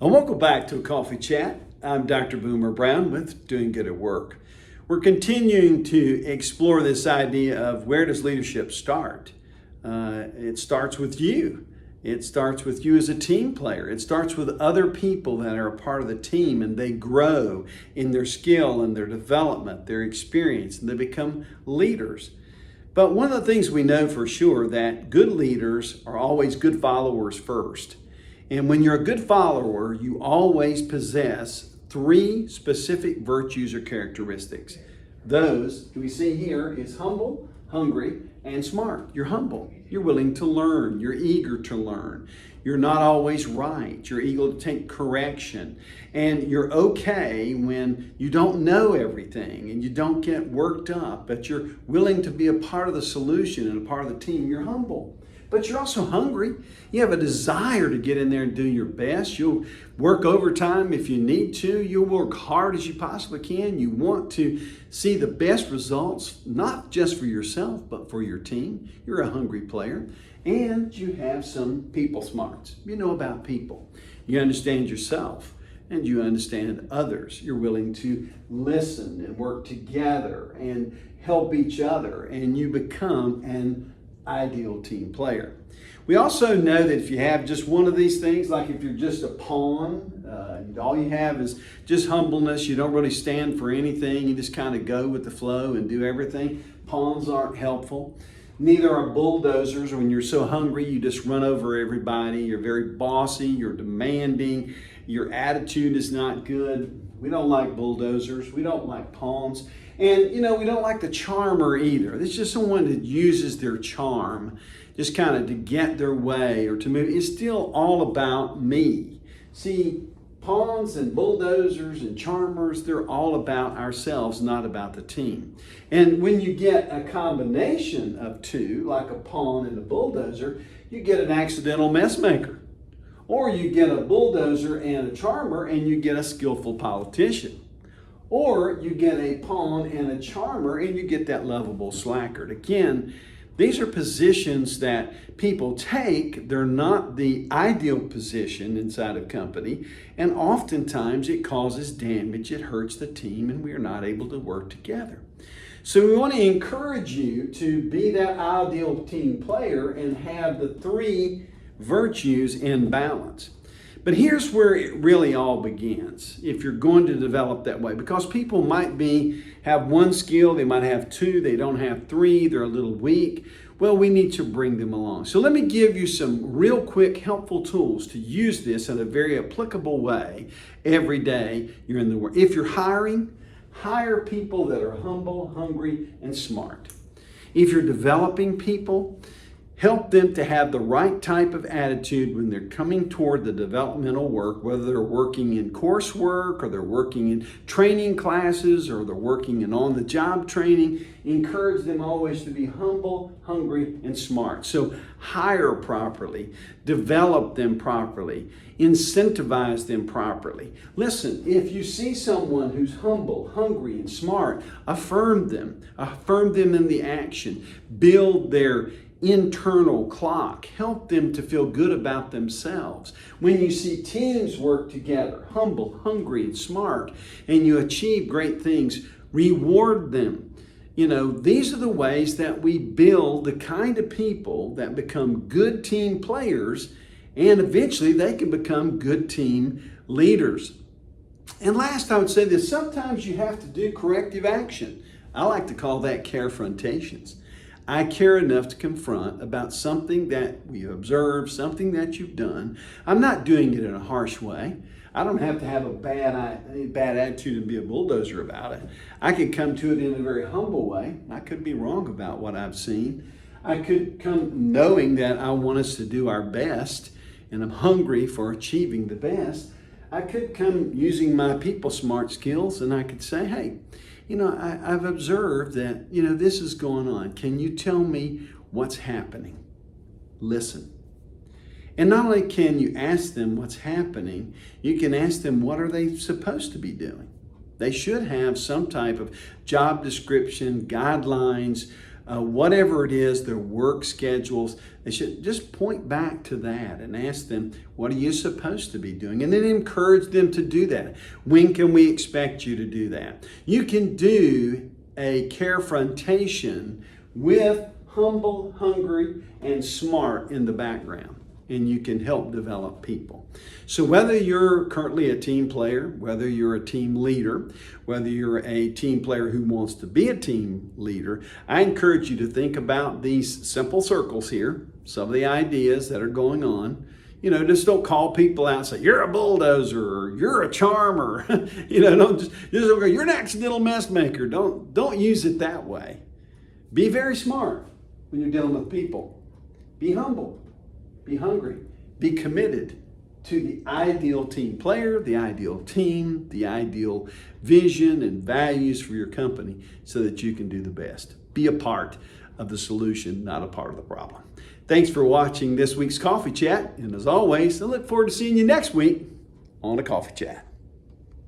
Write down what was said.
And welcome back to a Coffee Chat. I'm Dr. Boomer Brown with Doing Good at Work. We're continuing to explore this idea of where does leadership start? It starts with you. It starts with you as a team player. It starts with other people that are a part of the team, and they grow in their skill and their development, their experience, and they become leaders. But one of the things we know for sure that good leaders are always good followers first. And when you're a good follower, you always possess three specific virtues or characteristics. Those we see here is humble, hungry, and smart. You're humble. You're willing to learn. You're eager to learn. You're not always right. You're eager to take correction. And you're okay when you don't know everything and you don't get worked up, but you're willing to be a part of the solution and a part of the team. You're humble. But you're also hungry. You have a desire to get in there and do your best. You'll work overtime if you need to. You'll work hard as you possibly can. You want to see the best results, not just for yourself, but for your team. You're a hungry player. And you have some people smarts. You know about people. You understand yourself and you understand others. You're willing to listen and work together and help each other, and you become an ideal team player. We also know that if you have just one of these things, like if you're just a pawn, all you have is just humbleness, you don't really stand for anything, you just kind of go with the flow and do everything. Pawns aren't helpful. Neither are bulldozers. When you're so hungry, you just run over everybody. You're very bossy, you're demanding, your attitude is not good. We don't like bulldozers, we don't like pawns. And, we don't like the charmer either. It's just someone that uses their charm just kind of to get their way or to move. It's still all about me. See, pawns and bulldozers and charmers, they're all about ourselves, not about the team. And when you get a combination of two, like a pawn and a bulldozer, you get an accidental mess maker. Or you get a bulldozer and a charmer and you get a skillful politician. Or you get a pawn and a charmer and you get that lovable slacker. Again, these are positions that people take. They're not the ideal position inside a company, and oftentimes it causes damage, it hurts the team, and we are not able to work together. So we want to encourage you to be that ideal team player and have the three virtues in balance. But here's where it really all begins if you're going to develop that way, because people might have one skill, they might have two, they don't have three, they're a little weak. Well, we need to bring them along. So let me give you some real quick helpful tools to use this in a very applicable way every day you're in the work. If you're hiring, hire people that are humble, hungry, and smart. If you're developing people, help them to have the right type of attitude when they're coming toward the developmental work, whether they're working in coursework or they're working in training classes or they're working in on-the-job training. Encourage them always to be humble, hungry, and smart. So hire properly, develop them properly, incentivize them properly. Listen, if you see someone who's humble, hungry, and smart, affirm them in the action, build their internal clock. Help them to feel good about themselves. When you see teams work together, humble, hungry, and smart, and you achieve great things, reward them. These are the ways that we build the kind of people that become good team players, and eventually they can become good team leaders. And last, I would say this: sometimes you have to do corrective action. I like to call that carefrontations. I care enough to confront about something that we observe, something that you've done. I'm not doing it in a harsh way. I don't have to have a bad attitude and be a bulldozer about it. I could come to it in a very humble way. I could be wrong about what I've seen. I could come knowing that I want us to do our best and I'm hungry for achieving the best. I could come using my people smart skills and I could say, hey, I've observed that, this is going on. Can you tell me what's happening? Listen. And not only can you ask them what's happening, you can ask them what are they supposed to be doing. They should have some type of job description, guidelines, whatever it is, their work schedules, they should just point back to that and ask them, what are you supposed to be doing? And then encourage them to do that. When can we expect you to do that? You can do a carefrontation with humble, hungry, and smart in the background, and you can help develop people. So whether you're currently a team player, whether you're a team leader, whether you're a team player who wants to be a team leader, I encourage you to think about these simple circles here, some of the ideas that are going on. You know, just don't call people out and say, you're a bulldozer, or you're a charmer. You know, don't just go, you're an accidental mess maker. Don't use it that way. Be very smart when you're dealing with people. Be humble. Be hungry. Be committed to the ideal team player, the ideal team, the ideal vision and values for your company so that you can do the best. Be a part of the solution, not a part of the problem. Thanks for watching this week's Coffee Chat. And as always, I look forward to seeing you next week on a Coffee Chat.